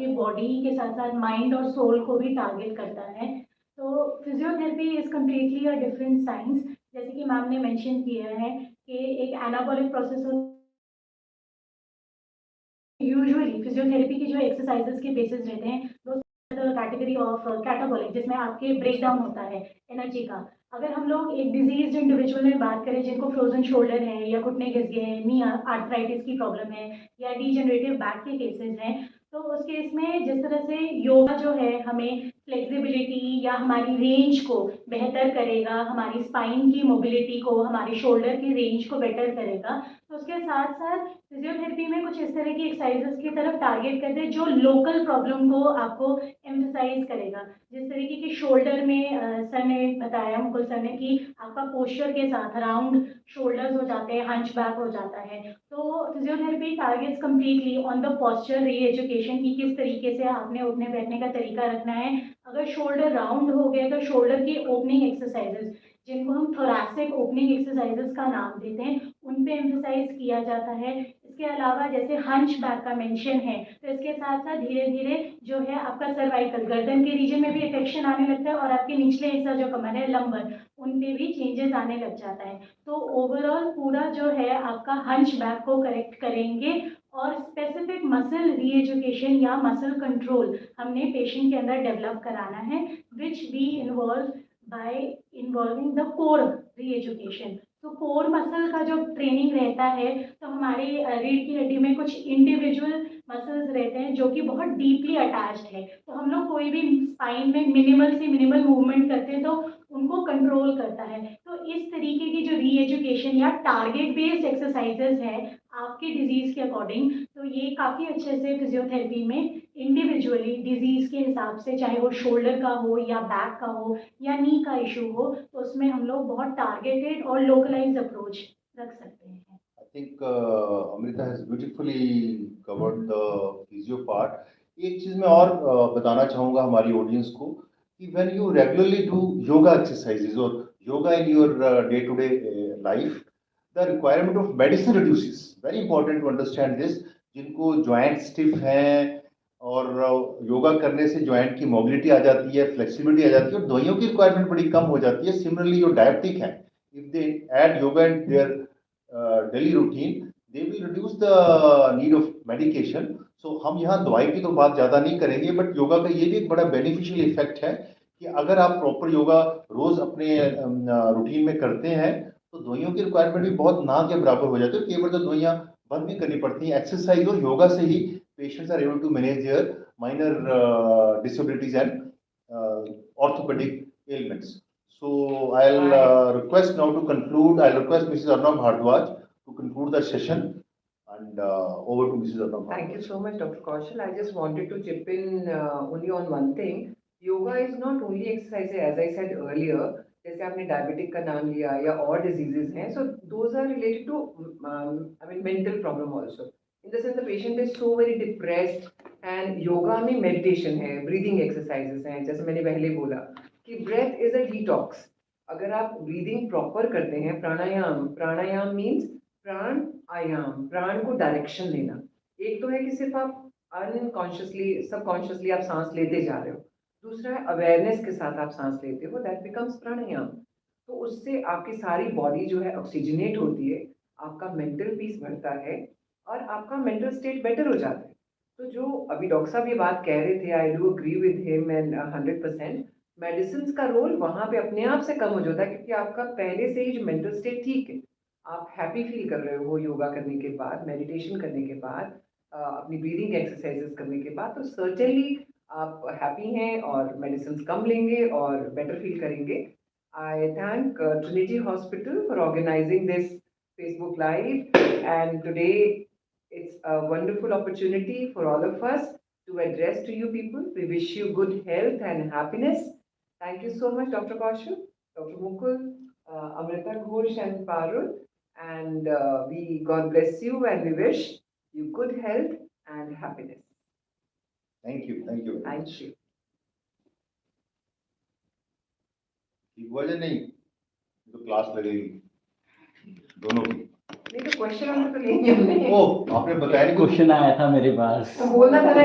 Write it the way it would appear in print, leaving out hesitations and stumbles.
आपके बॉडी के साथ-साथ माइंड और सोल को भी टारगेट करता है। तो physiotherapy is completely a different science. जैसे कि मैम ने मेंशन किया है कि एक एनाबॉलिक प्रोसेस यूजुअली फिजियोथेरेपी की जो एक्सरसाइजेस के बेसिस रहते हैं वो कैटेगरी ऑफ कैटाबॉलिक, जिसमें आपके ब्रेक डाउन होता है एनर्जी का। अगर हम लोग एक डिजीज इंडिविजुअल में बात करें जिनको फ्रोजन शोल्डर है या घुटने घिस गए हैं, नी आर्थराइटिस की प्रॉब्लम है या डीजनरेटिव बैक के केसेस हैं, तो उस केस में जिस तरह से योगा जो है हमें फ्लेक्सिबिलिटी या हमारी रेंज को बेहतर करेगा, हमारी स्पाइन की मोबिलिटी को, हमारी शोल्डर की रेंज को बेटर करेगा, तो उसके साथ साथ फिजियोथेरेपी में कुछ इस तरह की एक्सरसाइजेस की तरफ टारगेट करते हैं जो लोकल प्रॉब्लम को आपको एम्फसाइज करेगा। जिस तरीके की शोल्डर में सर ने बताया, मुकुल सर ने, कि आपका पोस्चर के साथ राउंड शोल्डर्स हो जाते हैं, हंच बैक हो जाता है। तो physiotherapy targets completely on the posture री एजुकेशन की किस तरीके से आपने उठने बैठने का तरीका रखना है। अगर शोल्डर राउंड हो गए तो शोल्डर की ओपनिंग एक्सरसाइजेस, जिनको हम थोरैसिक ओपनिंग एक्सरसाइजेस का नाम देते हैं, उन पे एम्फसाइज किया जाता है। इसके अलावा जैसे हंच बैक का मेंशन है, तो इसके साथ साथ धीरे धीरे जो है आपका सर्वाइकल गर्दन के रीजन में भी इफेक्शन आने लगता है और आपके निचले हिस्सा जो कमर है लंबर, उन पे भी चेंजेस आने लग जाता है। तो ओवरऑल पूरा जो है आपका हंच बैक को करेक्ट करेंगे और स्पेसिफिक मसल रीएजुकेशन या मसल कंट्रोल हमने पेशेंट के अंदर डेवलप कराना है, which we involve by involving the core reeducation. तो कोर मसल का जो ट्रेनिंग रहता है, तो हमारे रीढ़ की हड्डी में कुछ इंडिविजुअल मसल्स रहते हैं जो कि बहुत डीपली अटैच्ड है। तो हम लोग कोई भी स्पाइन में मिनिमल से मिनिमल मूवमेंट करते हैं तो उनको कंट्रोल करता है। तो इस तरीके की जो रीएजुकेशन या टारगेट बेस्ड एक्सरसाइजेस है आपके डिजीज के अकॉर्डिंग, तो ये काफ़ी अच्छे से फिजियोथेरेपी में इंडिविजुअली डिजीज के हिसाब से, चाहे वो शोल्डर का हो या बैक का हो या नी का इशू हो, तो उसमें हम लोग बहुत टारगेटेड और लोकलाइज्ड अप्रोच रख सकते हैं। I think Amrita has beautifully covered the physio part. एक चीज मैं और बताना चाहूंगा हमारी ऑडियंस को कि when you regularly do yoga exercises or yoga in your day-to-day life, the requirement of medicine reduces. Very important to understand this. जिनको joint stiff हैं और योगा करने से joint की mobility आ जाती है, flexibility आ जाती है और दवाइयों की requirement बड़ी कम हो जाती है. Similarly, जो diabetic हैं, if they add yoga in their daily routine, they will reduce the need of medication. So हम यहाँ दवाई की तो बात ज़्यादा नहीं करेंगे, बट योगा का ये भी एक बड़ा बेनिफिशियल इफेक्ट है कि अगर आप प्रॉपर योगा रोज अपने रूटीन में करते हैं तो दवाइयों की रिक्वायरमेंट भी बहुत ना के बराबर हो जाती है। कई बार तो दवाइयाँ बंद भी करनी पड़ती हैं। एक्सरसाइज और योगा से ही patients are able to manage their minor disabilities and orthopedic ailments. So I'll request now to conclude. I'll request Mrs. Arnab Bhardwaj to conclude the session, and over to Mrs. Arnab Bhardwaj. Thank you so much, Dr. Kaushal. I just wanted to chip in only on one thing. Yoga is not only exercise, as I said earlier. जैसे आपने diabetic का नाम लिया या और diseases हैं, so those are related to I mean mental problem also. In the sense the patient is so very depressed and yoga में meditation है, breathing exercises हैं, जैसे मैंने पहले बोला कि breath is a detox. अगर आप breathing proper करते हैं, प्राणायाम means प्राण आयाम, प्राण को डायरेक्शन देना। एक तो है कि सिर्फ आप अनकॉन्शियसली सबकॉन्शियसली आप सांस लेते जा रहे हो, दूसरा है अवेयरनेस के साथ आप सांस लेते हो, दैट बिकम्स प्राणायाम। तो उससे आपकी सारी बॉडी जो है ऑक्सीजनेट होती है, आपका मेंटल पीस बढ़ता है और आपका मेंटल स्टेट बेटर हो जाता है। तो जो अभी डॉक्टर साहब ये बात कह रहे थे, I do agree with him and 100%, medicine का रोल वहाँ पे अपने आप से कम हो जाता है क्योंकि आपका पहले से ही जो मेंटल स्टेट ठीक है, आप हैप्पी फील कर रहे हो योगा करने के बाद, मेडिटेशन करने के बाद, अपनी ब्रीदिंग एक्सरसाइजेस करने के बाद, तो सर्टेनली आप हैप्पी हैं और मेडिसिन कम लेंगे और बेटर फील करेंगे। I thank Trinity Hospital for organising this Facebook Live, and today it's a wonderful opportunity for all of us to address to you people. We wish you good health and happiness. Thank you so much, Dr. Kaushal, Dr. Mukul, Amrita Ghosh and Parul. And God bless you and we wish you good health and happiness. Thank you. Thank you. Thank you. वजह नहीं तो class लगेगी दोनों की। नहीं तो question answer तो लेंगे हमने। ओ आपने बताया नहीं, क्वेश्चन आया था मेरे पास तो बोलना था ना।